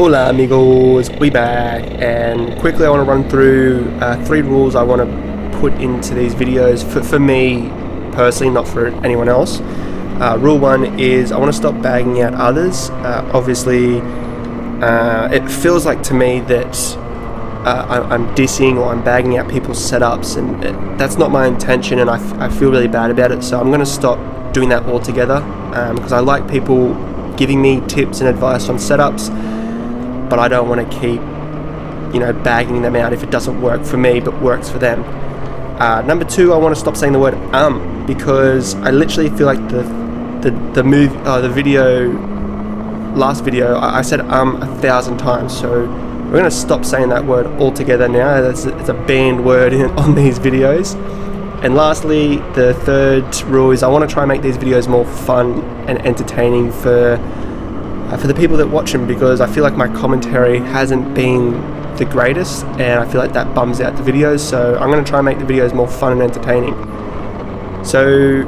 Hola amigos, we back, and quickly I want to run through 3 rules I want to put into these videos for me personally, not for anyone else. Rule 1 is I want to stop bagging out others. Obviously it feels like to me that I'm dissing or I'm bagging out people's setups, and that's not my intention, and I feel really bad about it. So I'm going to stop doing that altogether, because I like people giving me tips and advice on setups, but I don't want to keep, bagging them out if it doesn't work for me but works for them. Number 2, I want to stop saying the word because I literally feel like the last video I said 1,000 times, so we're going to stop saying that word altogether now. It's a banned word on these videos. And lastly, the 3rd rule is I want to try and make these videos more fun and entertaining for the people that watch them, because I feel like my commentary hasn't been the greatest, and I feel like that bums out the videos. So I'm going to try and make the videos more fun and entertaining. So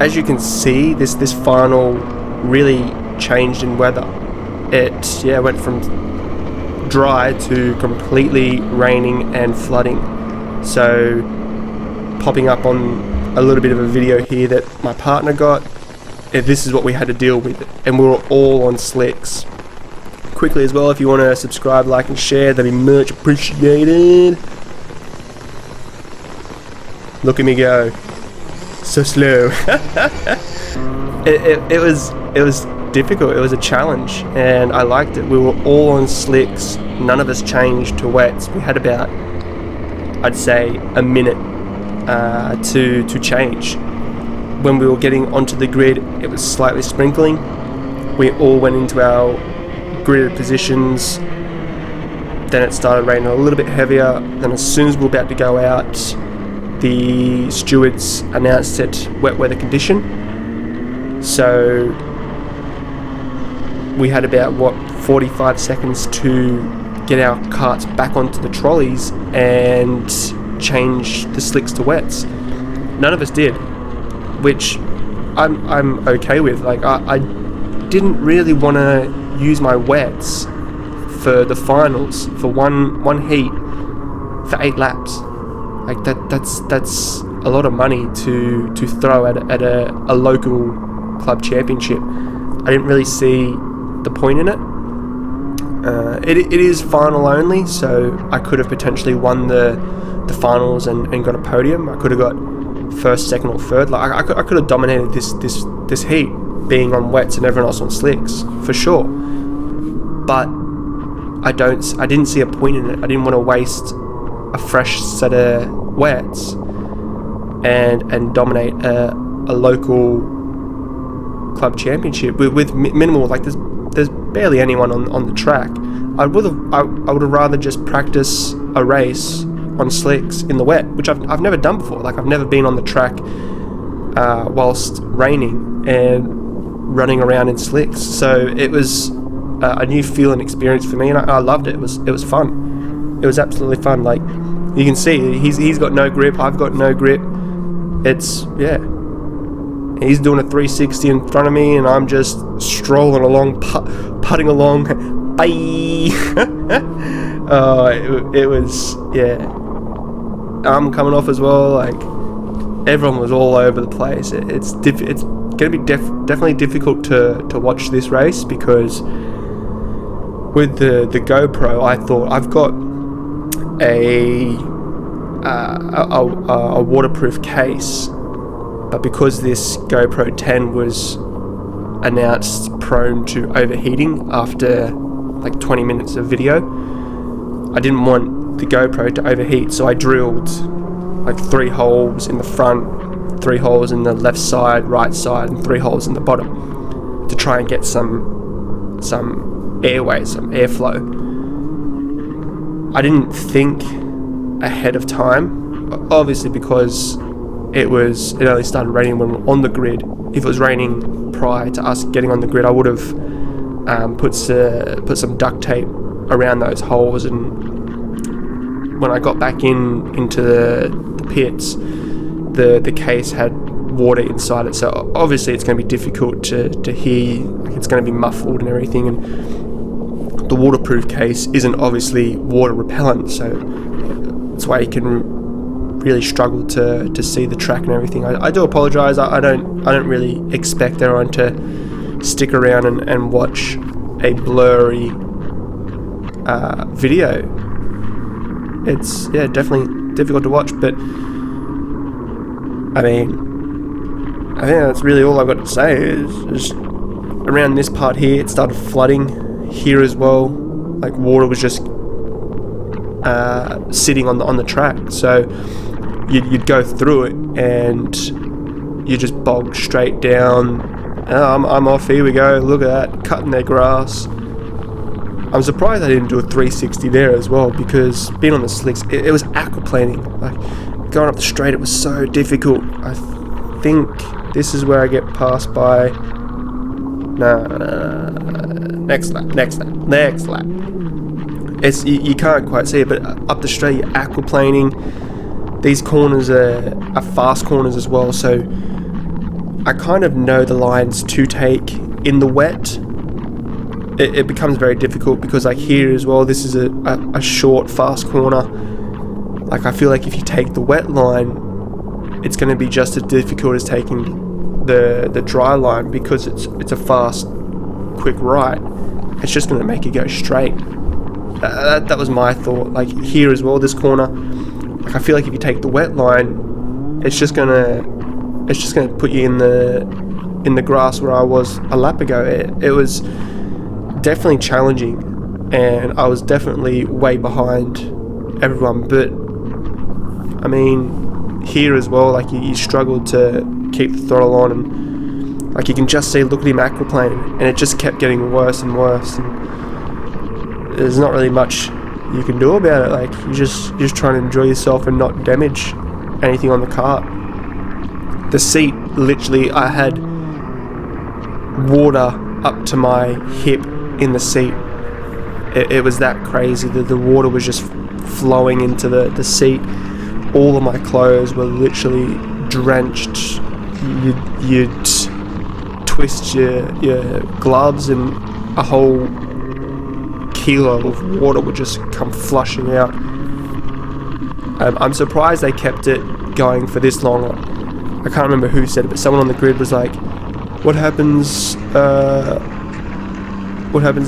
as you can see, this final really changed in weather. It went from dry to completely raining and flooding. So popping up on a little bit of a video here that my partner got, this is what we had to deal with, and we were all on slicks. Quickly as well, if you want to subscribe, like and share, that'd be much appreciated. Look at me go, so slow. it was difficult. It was a challenge, and I liked it. We were all on slicks. None of us changed to wets. We had about, I'd say, a minute to change. When we were getting onto the grid, it was slightly sprinkling. We all went into our gridded positions. Then it started raining a little bit heavier. Then as soon as we were about to go out, the stewards announced it wet weather condition. So we had about 45 seconds to get our carts back onto the trolleys and change the slicks to wets. None of us did, which I'm okay with. Like I didn't really want to use my wets for the finals for one heat for 8 laps. Like that's a lot of money to throw at a local club championship. I didn't really see the point in it. It is final only, so I could have potentially won the finals and got a podium. I could have got 1st, 2nd or 3rd. Like I could have dominated this heat, being on wets and everyone else on slicks for sure. But I didn't see a point in it. I didn't want to waste a fresh set of wets and dominate a local club championship with minimal. Like there's barely anyone on the track. I would have rather just practice a race on slicks in the wet, which I've never done before. Like I've never been on the track whilst raining and running around in slicks. So it was a new feel and experience for me, and I loved it. It was fun. It was absolutely fun. Like you can see, he's got no grip. I've got no grip. It's He's doing a 360 in front of me, and I'm just strolling along, putting along. Bye. It was I'm coming off as well. Like everyone was all over the place. It's going to be definitely difficult to watch this race, because with the GoPro, I thought I've got a waterproof case, but because this GoPro 10 was announced prone to overheating after like 20 minutes of video, I didn't want the GoPro to overheat, so I drilled like 3 holes in the front, 3 holes in the left side, right side, and 3 holes in the bottom to try and get some airway, some airflow. I didn't think ahead of time, obviously, because it only started raining when we were on the grid. If it was raining prior to us getting on the grid, I would have put some duct tape around those holes, and when I got back into the pits, the case had water inside it, so obviously it's going to be difficult to hear. Like, it's going to be muffled and everything, and the waterproof case isn't obviously water repellent, so that's why you can really struggle to see the track and everything. I do apologise. I don't really expect everyone to stick around and watch a blurry video. It's definitely difficult to watch, but I think that's really all I've got to say. Is around this part here, it started flooding here as well. Like water was just sitting on the track, so you'd go through it and you just bog straight down. I'm off, here we go, look at that, cutting their grass. I'm surprised I didn't do a 360 there as well, because being on the slicks, it was aquaplaning. Like going up the straight, it was so difficult. I think this is where I get passed by. Next lap. It's you can't quite see it, but up the straight, you're aquaplaning. These corners are fast corners as well, so I kind of know the lines to take in the wet. It becomes very difficult because, like here as well, this is a short, fast corner. Like I feel like if you take the wet line, it's going to be just as difficult as taking the dry line, because it's a fast, quick right. It's just going to make you go straight. That was my thought. Like here as well, this corner. Like I feel like if you take the wet line, it's just gonna put you in the grass where I was a lap ago. It was definitely challenging, and I was definitely way behind everyone. But I mean, here as well, like you struggled to keep the throttle on, and like you can just see, look at him aquaplaning, and it just kept getting worse and worse. And there's not really much you can do about it. Like you're just trying to enjoy yourself and not damage anything on the kart. The seat, literally, I had water up to my hip in the seat. It was that crazy. The water was just flowing into the seat. All of my clothes were literally drenched. You'd twist your gloves and a whole kilo of water would just come flushing out. I'm surprised they kept it going for this long. I can't remember who said it, but someone on the grid was like, what happens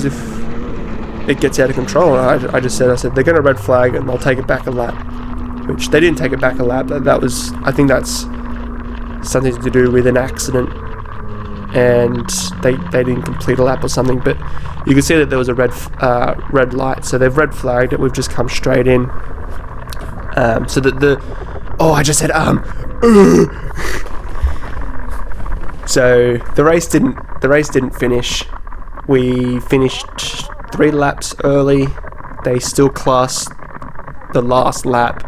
if it gets out of control? And I said they're going to red flag and they'll take it back a lap, which they didn't take it back a lap. I think that's something to do with an accident, and they didn't complete a lap or something. But you can see that there was a red light, so they've red flagged it. We've just come straight in. So that I just said So the race didn't finish. We finished 3 laps early. They still classed the last lap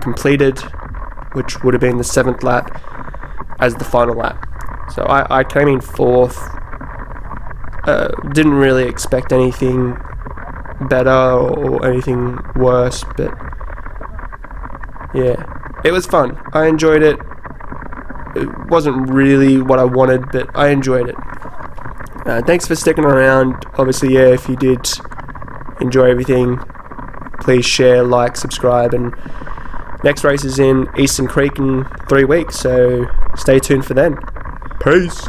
completed, which would have been the 7th lap, as the final lap. So I came in 4th. Didn't really expect anything better or anything worse, but yeah, it was fun. I enjoyed it. It wasn't really what I wanted, but I enjoyed it. Thanks for sticking around. Obviously, yeah, if you did enjoy everything, please share, like, subscribe, and next race is in Eastern Creek in 3 weeks, so stay tuned for then. Peace.